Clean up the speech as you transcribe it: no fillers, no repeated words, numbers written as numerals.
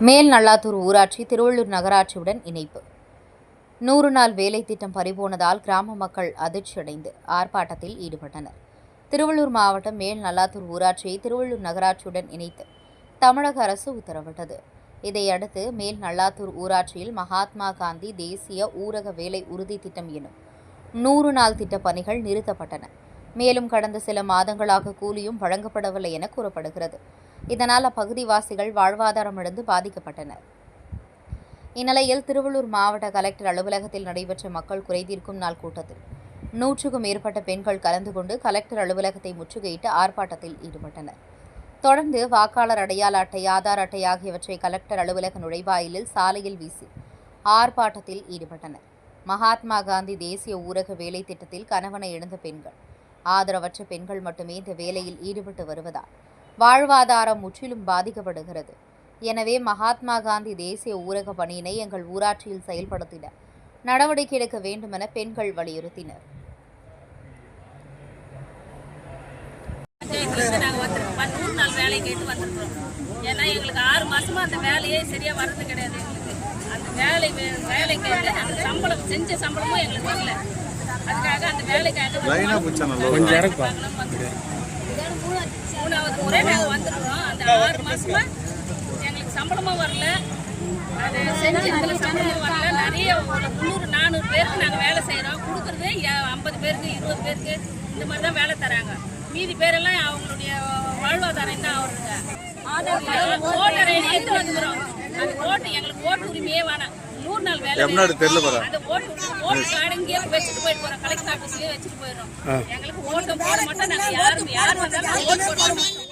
மேல் நல்லாத்தூர் ஊராட்சி திருவள்ளூர் நகராட்சியுடன் இணைப்பு. 100 நாள் வேலை திட்டம் பறிபோனதால் கிராம மக்கள் அதிர்ச்சியடைந்து ஆர்ப்பாட்டத்தில் ஈடுபட்டனர். திருவள்ளூர் மாவட்டம் மேல் நல்லாத்தூர் ஊராட்சியை திருவள்ளூர் நகராட்சியுடன் இணைத்து தமிழக அரசு உத்தரவிட்டது. இதையடுத்து மேல் நல்லாத்தூர் ஊராட்சியில் மகாத்மா காந்தி தேசிய ஊரக வேலை உறுதி திட்டம் எனும் 100 நாள் திட்ட பணிகள் நிறுத்தப்பட்டன. மேலும் கடந்த சில மாதங்களாக கூலியும் வழங்கப்படவில்லை என கூறப்படுகிறது. இதனால் அப்பகுதிவாசிகள் வாழ்வாதாரமிழந்து பாதிக்கப்பட்டனர். இந்நிலையில் திருவள்ளூர் மாவட்ட கலெக்டர் அலுவலகத்தில் நடைபெற்ற மக்கள் குறைதீர்க்கும் நாள் கூட்டத்தில் 100க்கும் மேற்பட்ட பெண்கள் கலந்து கொண்டு கலெக்டர் அலுவலகத்தை முற்றுகையிட்டு ஆர்ப்பாட்டத்தில் ஈடுபட்டனர். தொடர்ந்து வாக்காளர் அடையாள அட்டை, ஆதார் அட்டை ஆகியவற்றை கலெக்டர் அலுவலக நுழைவாயிலில் சாலையில் வீசி ஆர்ப்பாட்டத்தில் ஈடுபட்டனர். மகாத்மா காந்தி தேசிய ஊரக வேலை திட்டத்தில் கணவனை இழந்த பெண்கள், ஆதரவற்ற பெண்கள் மட்டுமே இந்த வேலையில் ஈடுபட்டு வருவதால் வாழ்வாதாரம் முற்றிலும் பாதிக்கப்படுகிறது. எனவே மகாத்மா காந்தி தேசிய ஊரக பணியினை எங்கள் ஊராட்சியில் செயல்படுத்திட நடவடிக்கை எடுக்க வேண்டும் என பெண்கள் வலியுறுத்தினர். ஏன்னா எங்களுக்கு 6 மாசமா அந்த வேலையே சரியா வர்றது கிடையாது. அந்த வேலை கேட்டு அந்த சம்பளம் செஞ்ச சம்பளமும் எங்களுக்கு வரல. அதுக்காக அந்த வேலைக்காக 3வது முறை நாங்கள் வந்துருக்கோம். அந்த 6 மாசமா எங்களுக்கு சம்பளமும் வரல, அது செஞ்சு இதில் சம்பளமும் வரல. நிறைய 300-400 பேருக்கு நாங்கள் வேலை செய்கிறோம். கொடுக்குறது 50 பேருக்கு 20 பேருக்கு இந்த மாதிரி தான் வேலை தராங்க. மீதி பேரெல்லாம் அவங்களுடைய வாழ்வாதாரம் தான் ஆகுதுங்க. ஓட்டர் ஐடி எடுத்து வந்துக்கிறோம். அந்த ஓட்டு எங்களுக்கு ஓட்டு உரிமையே வேணாம். 100 நாள் வேலை அந்த ஓட்டு கார்டு இங்கேயே வச்சுட்டு போயிட்டு போறோம். கலெக்டர் ஆஃபீஸ்லயே வச்சுட்டு போயிடுறோம். எங்களுக்கு ஓட்டு போட மாட்டோம். நாங்கள் யாரும் வந்தாலும் ஓட்டு போடுறோம்.